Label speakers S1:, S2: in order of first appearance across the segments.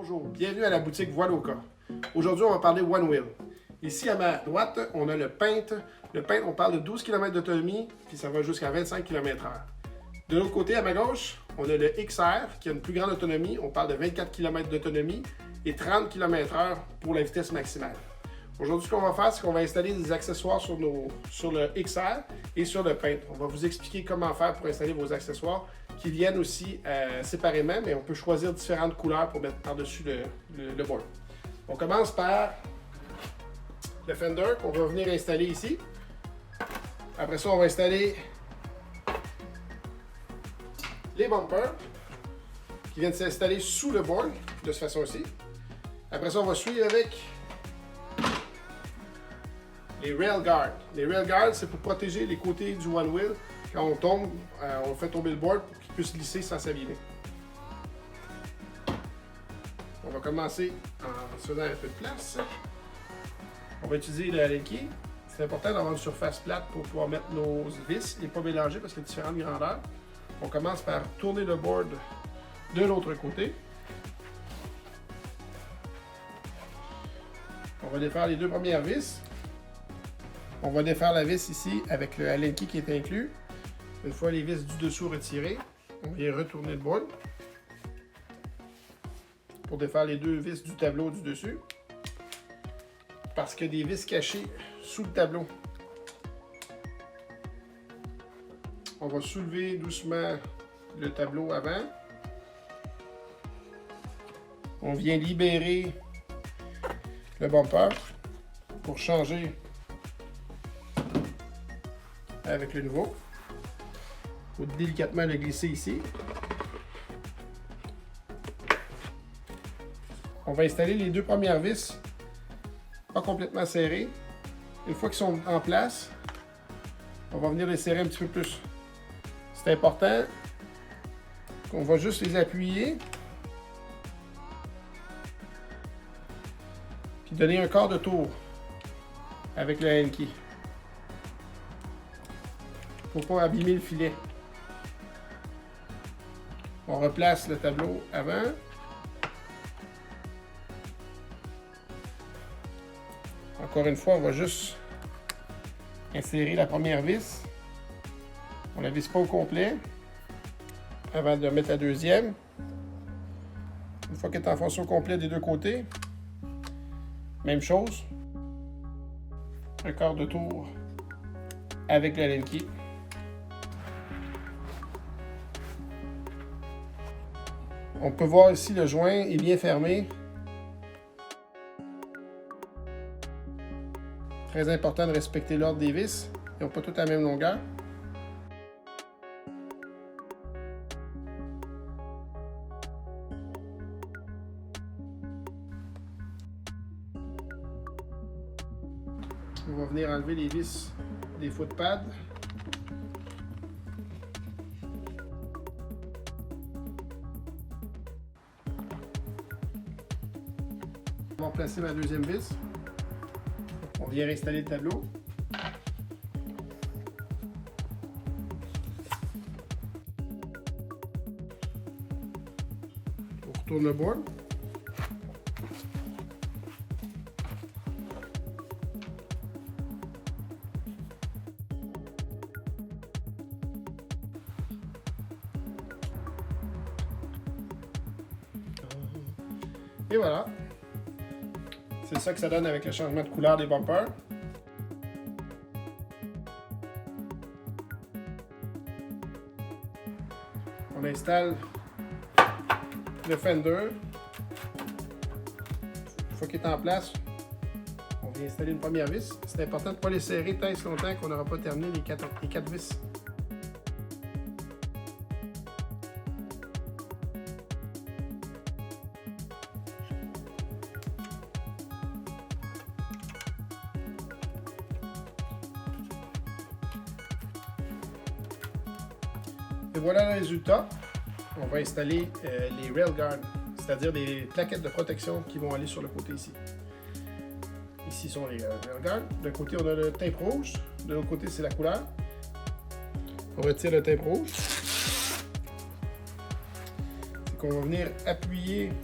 S1: Bonjour, bienvenue à la boutique Voiloka. Aujourd'hui, on va parler One Wheel. Ici, à ma droite, on a le Paint. Le Paint, on parle de 12 km d'autonomie, puis ça va jusqu'à 25 km/h. De l'autre côté, à ma gauche, on a le XR, qui a une plus grande autonomie. On parle de 24 km d'autonomie et 30 km/h pour la vitesse maximale. Aujourd'hui, ce qu'on va faire, c'est qu'on va installer des accessoires sur le XR et sur le Paint. On va vous expliquer comment faire pour installer vos accessoires qui viennent aussi séparément, mais on peut choisir différentes couleurs pour mettre par-dessus le board. On commence par le fender qu'on va venir installer ici. Après ça, on va installer les bumpers qui viennent s'installer sous le board de cette façon-ci. Après ça, on va suivre avec les rail guards. Les rail guards, c'est pour protéger les côtés du One Wheel. Quand on tombe, on fait tomber le board pour qu'il puisse glisser sans s'abîmer. On va commencer en se faisant un peu de place. On va utiliser le Allen key. C'est important d'avoir une surface plate pour pouvoir mettre nos vis et pas mélanger parce qu'il y a différentes grandeurs. On commence par tourner le board de l'autre côté. On va défaire les deux premières vis. On va défaire la vis ici avec le Allen key qui est inclus. Une fois les vis du dessous retirées, on vient retourner le board pour défaire les deux vis du tableau du dessus. Parce qu'il y a des vis cachées sous le tableau. On va soulever doucement le tableau avant. On vient libérer le bumper pour changer avec le nouveau. Il faut délicatement le glisser ici. On va installer les deux premières vis, pas complètement serrées. Une fois qu'ils sont en place, on va venir les serrer un petit peu plus. C'est important qu'on va juste les appuyer puis donner un quart de tour avec le Allen key pour pas abîmer le filet. On replace le tableau avant. Encore une fois, on va juste insérer la première vis. On ne la visse pas au complet avant de mettre la deuxième. Une fois qu'elle est enfoncée au complet des deux côtés, même chose. Un quart de tour avec la Allen key. On peut voir ici le joint est bien fermé. Très important de respecter l'ordre des vis. Ils n'ont pas toutes la même longueur. On va venir enlever les vis des footpads. On va placer ma deuxième vis. On vient réinstaller le tableau. On retourne le board. Et voilà. C'est ça que ça donne avec le changement de couleur des bumpers. On installe le fender. Une fois qu'il est en place, on vient installer une première vis. C'est important de ne pas les serrer tant et longtemps qu'on n'aura pas terminé les quatre vis. Et voilà le résultat. On va installer les rail guards, c'est-à-dire des plaquettes de protection qui vont aller sur le côté ici. Ici sont les rail guards. D'un côté, on a le tape rouge. De l'autre côté, c'est la couleur. On retire le tape rouge. C'est qu'on va venir appuyer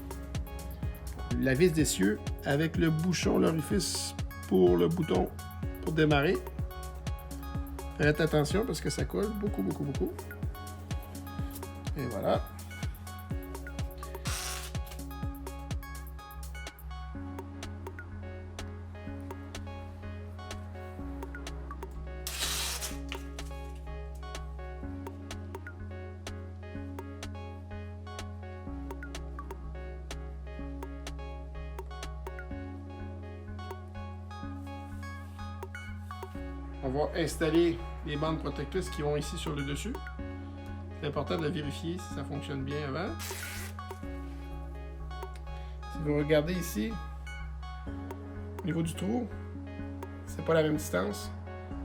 S1: la vis d'essieu avec le bouchon, l'orifice pour le bouton pour démarrer. Faites attention parce que ça colle beaucoup. Et voilà. On va installer les bandes protectrices qui vont ici sur le dessus. C'est important de vérifier si ça fonctionne bien avant. Si vous regardez ici, au niveau du trou, c'est pas la même distance.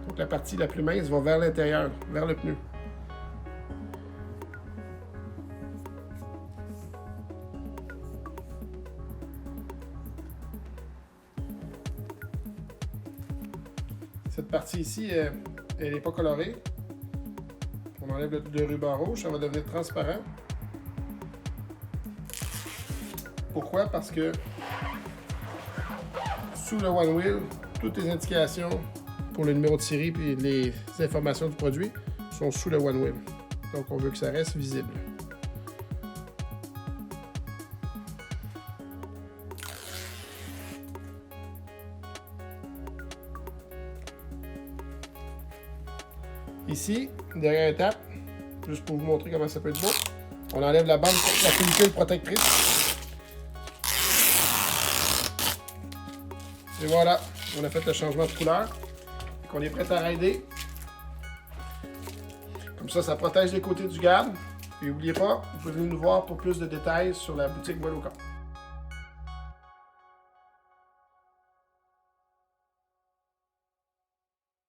S1: Donc la partie la plus mince va vers l'intérieur, vers le pneu. Cette partie ici, elle n'est pas colorée. On enlève le ruban rouge, ça va devenir transparent. Pourquoi? Parce que sous le One Wheel, toutes les indications pour le numéro de série et les informations du produit sont sous le One Wheel. Donc on veut que ça reste visible. Ici, dernière étape, juste pour vous montrer comment ça peut être beau, on enlève la pellicule protectrice. Et voilà, on a fait le changement de couleur. On est prêt à rider. Comme ça protège les côtés du garde. Et n'oubliez pas, vous pouvez venir nous voir pour plus de détails sur la boutique Voiloka.